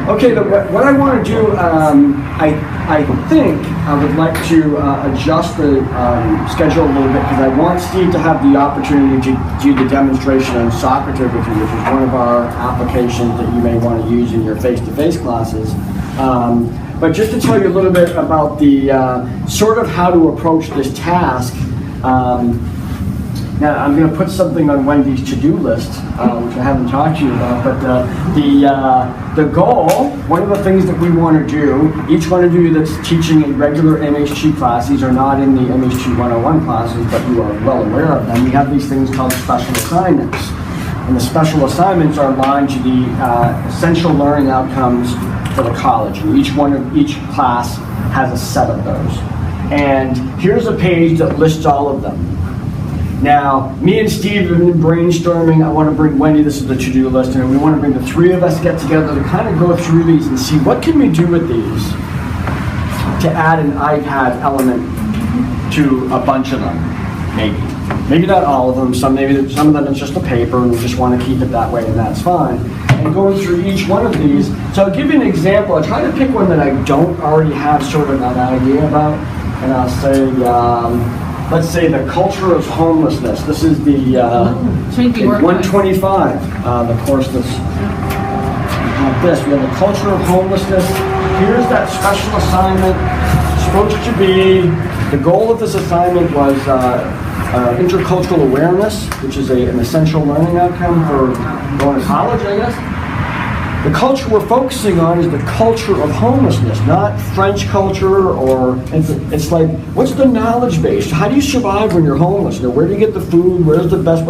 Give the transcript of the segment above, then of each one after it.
Okay, what I want to do, I think I would like to adjust the schedule a little bit because I want Steve to have the opportunity to do the demonstration on Socrative with you, which is one of our applications that you may want to use in your face-to-face classes. But just to tell you a little bit about the sort of how to approach this task. Now, I'm going to put something on Wendy's to-do list, which I haven't talked to you about, but the goal, one of the things that we want to do, each one of you that's teaching a regular MHT class, these are not in the MHT 101 classes, but you are well aware of them, we have these things called special assignments. And the special assignments are aligned to the essential learning outcomes for the college, and each class has a set of those. And here's a page that lists all of them. Now, me and Steve have been brainstorming. I want to bring Wendy, this is the to-do list, and we want to bring the three of us get together to kind of go through these and see what can we do with these to add an iPad element to a bunch of them, maybe. Maybe not all of them, some of them is just a paper and we just want to keep it that way and that's fine. And going through each one of these, so I'll give you an example. I'll try to pick one that I don't already have sort of an idea about, and I'll say, let's say the culture of homelessness. This is the 125, the course that's like this. We have the culture of homelessness. Here's that special assignment. It's supposed to be, the goal of this assignment was intercultural awareness, which is an essential learning outcome for going to college, I guess. The culture we're focusing on is the culture of homelessness, not French culture, or it's like, what's the knowledge base? How do you survive when you're homeless? You know, where do you get the food? What's the best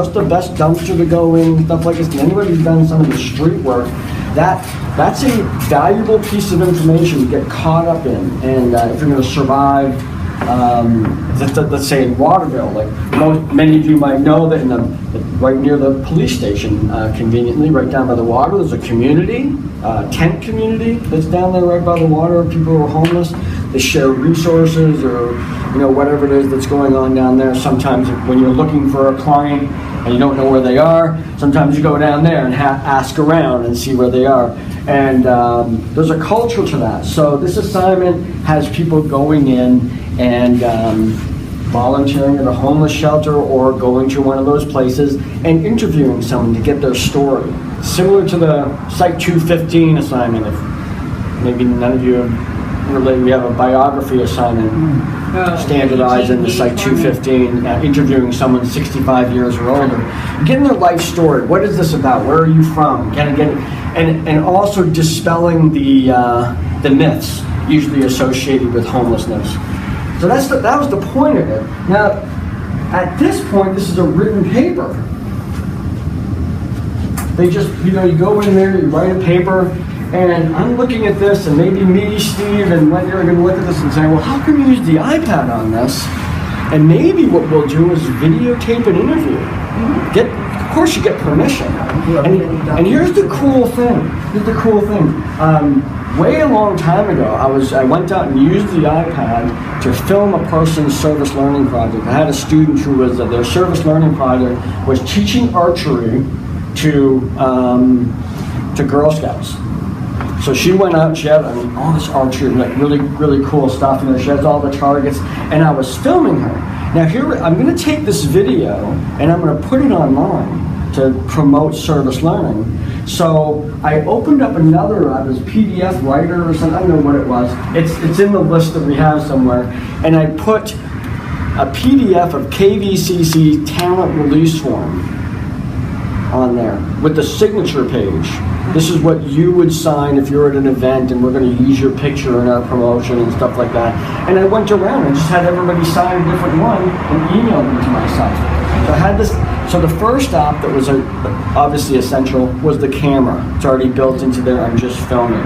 dumpster to go in? Stuff like this. And anybody who's done some of the street work, that's a valuable piece of information to get caught up in. And if you're going to survive, let's say in Waterville, like many of you might know that right near the police station, conveniently, right down by the water, there's a community, tent community that's down there right by the water. People who are homeless, they share resources or whatever it is that's going on down there. Sometimes when you're looking for a client and you don't know where they are, sometimes you go down there and ask around and see where they are. And there's a culture to that. So this assignment has people going in and volunteering at a homeless shelter or going to one of those places and interviewing someone to get their story. Similar to the Site 215 assignment. If maybe none of you relate, we have a biography assignment standardized in the Site 215, interviewing someone 65 years or older. Getting their life story. What is this about? Where are you from? And also dispelling the myths usually associated with homelessness. So that was the point of it. Now, at this point, this is a written paper. They just, you go in there, you write a paper, and I'm looking at this, and maybe me, Steve, and Wendy are going to look at this and say, well, how can we use the iPad on this? And maybe what we'll do is videotape an interview. Of course, you get permission. And here's the cool thing. Way a long time ago, I went out and used the iPad to film a person's service learning project. I had a student who was, their service learning project was teaching archery to Girl Scouts. So she went out, she had all this archery, like really, really cool stuff, she has all the targets, and I was filming her. Now here, I'm gonna take this video, and I'm gonna put it online to promote service learning. So I opened up another, this PDF writer or something, I don't know what it was. It's in the list that we have somewhere. And I put a PDF of KVCC talent release form on there with the signature page. This is what you would sign if you're at an event and we're going to use your picture in our promotion and stuff like that. And I went around and just had everybody sign a different one and email them to myself. So I had this. So the first app that was obviously essential was the camera. It's already built into there, I'm just filming.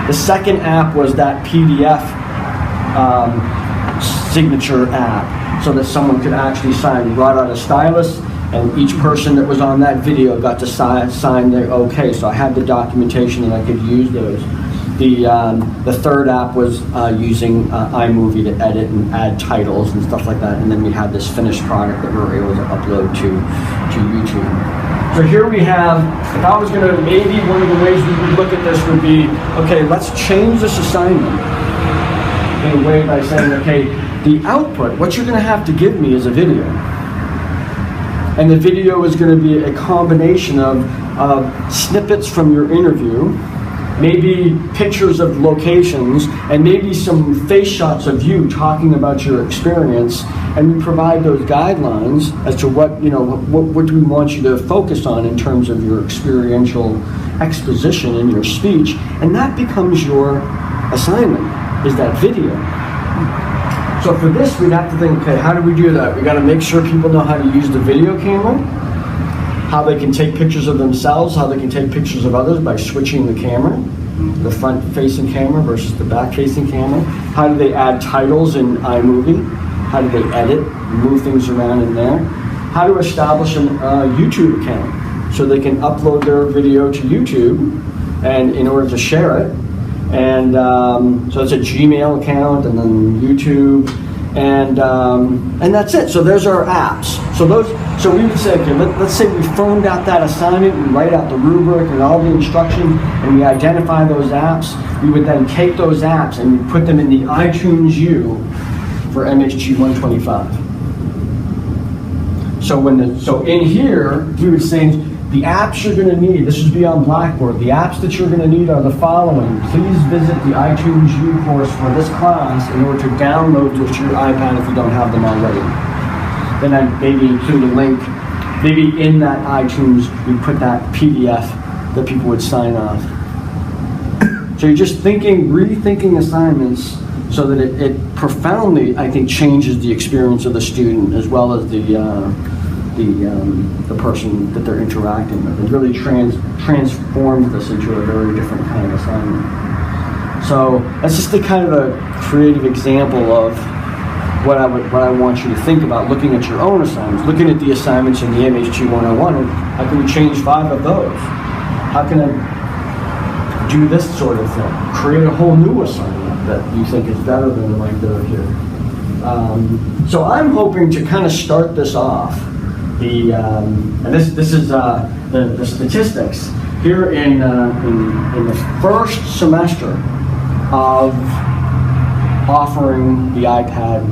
The second app was that PDF signature app so that someone could actually sign. We brought out a stylus and each person that was on that video got to sign their okay. So I had the documentation and I could use those. The third app was using iMovie to edit and add titles and stuff like that, and then we had this finished product that we were able to upload to YouTube. So here we have, if I was gonna, maybe one of the ways we would look at this would be, okay, let's change this assignment in a way by saying, okay, the output, what you're gonna have to give me is a video. And the video is gonna be a combination of snippets from your interview, maybe pictures of locations, and maybe some face shots of you talking about your experience, and we provide those guidelines as to what, you know, what do we want you to focus on in terms of your experiential exposition in your speech, and that becomes your assignment, is that video. So for this, we'd have to think, okay, how do we do that? We gotta make sure people know how to use the video camera, how they can take pictures of themselves, how they can take pictures of others by switching the camera, the front-facing camera versus the back-facing camera. How do they add titles in iMovie? How do they edit, move things around in there? How to establish a YouTube account so they can upload their video to YouTube and in order to share it. And so it's a Gmail account and then YouTube, and that's it. So there's our apps. So we would say, okay, let's say we phoned out that assignment, we write out the rubric and all the instruction, and we identify those apps. We would then take those apps and we put them in the iTunes U for MHG 125. So in here, we would say, the apps you're going to need, this would be on Blackboard, the apps that you're going to need are the following. Please visit the iTunes U course for this class in order to download this to your iPad if you don't have them already. Then I'd maybe include a link, maybe in that iTunes, we put that PDF that people would sign off. So you're just rethinking assignments so that it profoundly, I think, changes the experience of the student as well as the person that they're interacting with. It really transforms this into a very different kind of assignment. So that's just a kind of a creative example of what I want you to think about looking at your own assignments, looking at the assignments in the MHG 101, and how can we change 5 of those? How can I do this sort of thing? Create a whole new assignment that you think is better than the one that are here. So I'm hoping to kind of start this off. And this is the statistics here in the first semester of offering the iPad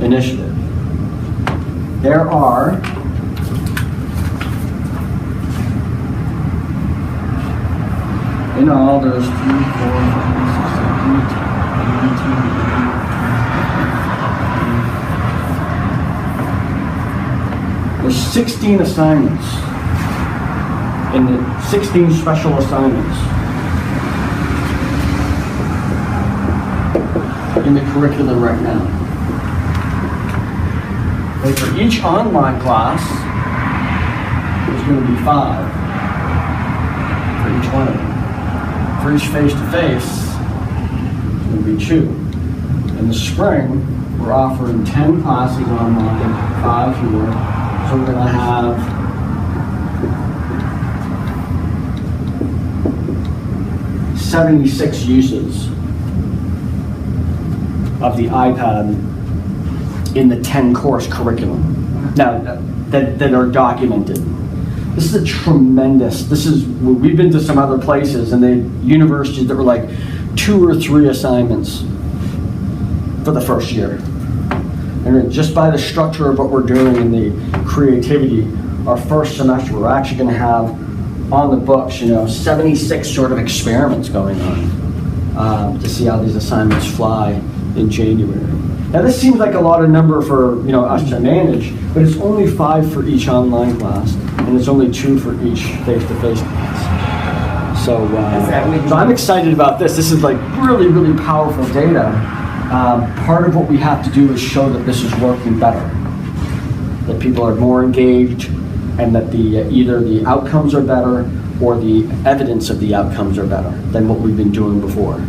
initiative. There are in all there's 3, 4, 5, 6, 7, 8, 19. There's 16 assignments, and 16 special assignments in the curriculum right now. And for each online class, there's going to be 5 for each one of them. For each face-to-face, it's going to be 2. In the spring, we're offering 10 classes online, 5 here. So we're going to have 76 uses of the iPad in the 10 course curriculum. Now, that are documented. This is a tremendous, we've been to some other places and they universities that were like 2 or 3 assignments for the first year. And just by the structure of what we're doing and the creativity, our first semester, we're actually going to have on the books, 76 sort of experiments going on to see how these assignments fly in January. Now this seems like a lot of number for us to manage, but it's only 5 for each online class, and it's only 2 for each face-to-face class. So I'm excited about this. This is like really, really powerful data. Part of what we have to do is show that this is working better, that people are more engaged, and that either the outcomes are better or the evidence of the outcomes are better than what we've been doing before.